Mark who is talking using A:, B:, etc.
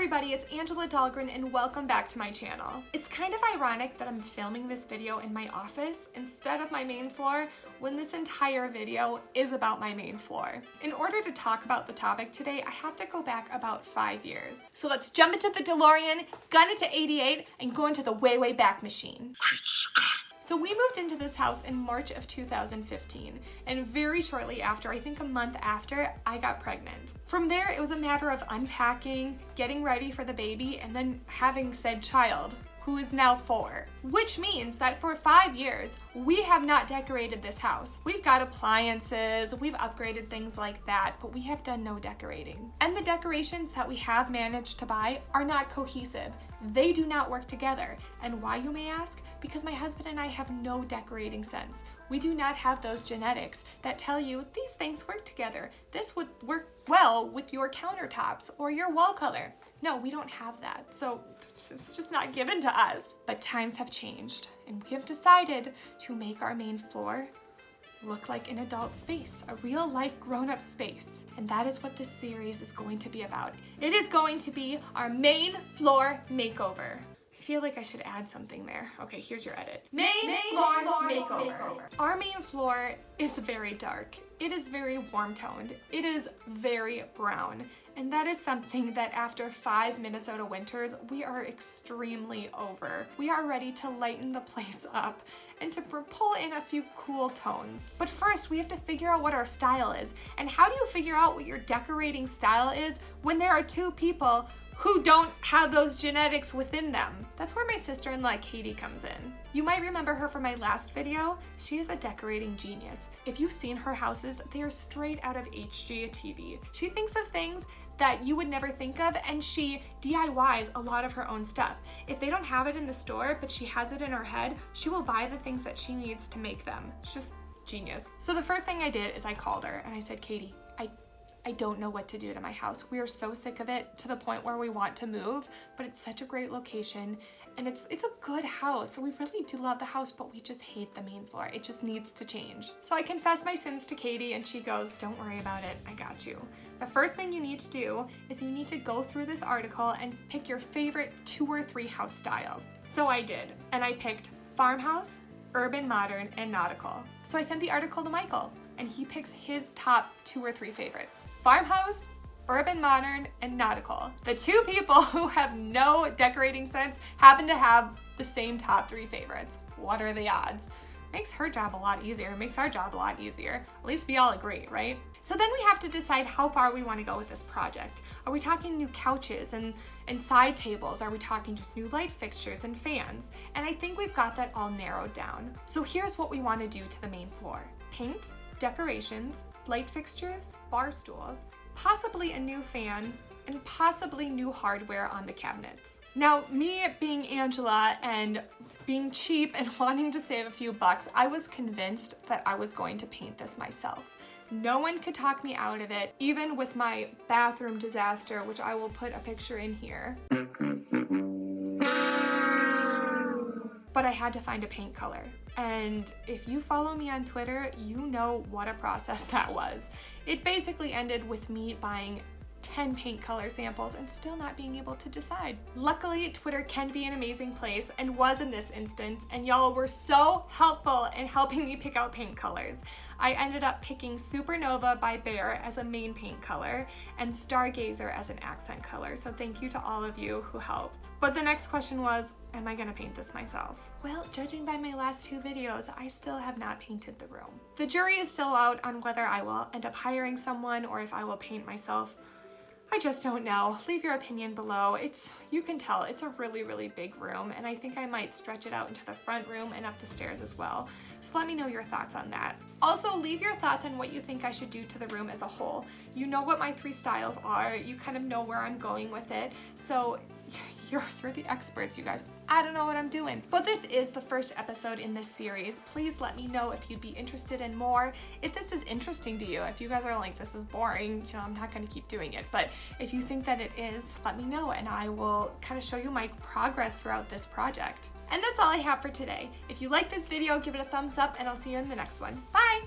A: everybody, it's Angela Dahlgren and welcome back to my channel. It's kind of ironic that I'm filming this video in my office instead of my main floor when this entire video is about my main floor. In order to talk about the topic today, I have to go back about 5 years. So let's jump into the DeLorean, gun it to 88, and go into the way back machine. So we moved into this house in March of 2015, and very shortly after, I think a month after, I got pregnant. From there, it was a matter of unpacking, getting ready for the baby, and then having said child, who is now 4. Which means that for 5 years, we have not decorated this house. We've got appliances, we've upgraded things like that, but we have done no decorating. And the decorations that we have managed to buy are not cohesive. They do not work together. And why, you may ask? Because my husband and I have no decorating sense. We do not have those genetics that tell you these things work together. This would work well with your countertops or your wall color. No, we don't have that. So it's just not given to us. But times have changed and we have decided to make our main floor look like an adult space, a real life grown-up space. And that is what this series is going to be about. It is going to be our main floor makeover. I feel like I should add something there. Okay, here's your edit. Main floor makeover. Our main floor is very dark. It is very warm toned. It is very brown. And that is something that after 5 Minnesota winters, we are extremely over. We are ready to lighten the place up and to pull in a few cool tones. But first, we have to figure out what our style is. And how do you figure out what your decorating style is when there are 2 people who don't have those genetics within them? That's where my sister-in-law Katie comes in. You might remember her from my last video. She is a decorating genius. If you've seen her houses, they are straight out of HGTV. She thinks of things that you would never think of, and she DIYs a lot of her own stuff. If they don't have it in the store, but she has it in her head, she will buy the things that she needs to make them. It's just genius. So the first thing I did is I called her and I said, Katie, I don't know what to do to my house. We are so sick of it to the point where we want to move, but it's such a great location and it's a good house. So we really do love the house, but we just hate the main floor. It just needs to change. So I confessed my sins to Katie and she goes, don't worry about it, I got you. The first thing you need to do is you need to go through this article and pick your favorite 2 or 3 house styles. So I did, and I picked farmhouse, urban modern, and nautical. So I sent the article to Michael and he picks his top 2 or 3 favorites. Farmhouse, urban modern, and nautical. The 2 people who have no decorating sense happen to have the same top 3 favorites. What are the odds? Makes her job a lot easier, makes our job a lot easier. At least we all agree, right? So then we have to decide how far we want to go with this project. Are we talking new couches and side tables? Are we talking just new light fixtures and fans? And I think we've got that all narrowed down. So here's what we want to do to the main floor. Paint, decorations, light fixtures, bar stools, possibly a new fan, and possibly new hardware on the cabinets. Now, me being Angela and being cheap and wanting to save a few bucks, I was convinced that I was going to paint this myself. No one could talk me out of it, even with my bathroom disaster, which I will put a picture in here. But I had to find a paint color. And if you follow me on Twitter, you know what a process that was. It basically ended with me buying 10 paint color samples and still not being able to decide. Luckily, Twitter can be an amazing place and was in this instance, and y'all were so helpful in helping me pick out paint colors. I ended up picking Supernova by Behr as a main paint color and Stargazer as an accent color, so thank you to all of you who helped. But the next question was, am I gonna paint this myself? Well, judging by my last 2 videos, I still have not painted the room. The jury is still out on whether I will end up hiring someone or if I will paint myself. I just don't know. Leave your opinion below. You can tell it's a really big room, and I think I might stretch it out into the front room and up the stairs as well. So let me know your thoughts on that. Also, leave your thoughts on what you think I should do to the room as a whole. You know what my 3 styles are. You kind of know where I'm going with it. So you're the experts, you guys. I don't know what I'm doing. But this is the first episode in this series. Please let me know if you'd be interested in more. If this is interesting to you, if you guys are like, this is boring, you know, I'm not gonna keep doing it. But if you think that it is, let me know and I will kind of show you my progress throughout this project. And that's all I have for today. If you like this video, give it a thumbs up and I'll see you in the next one. Bye!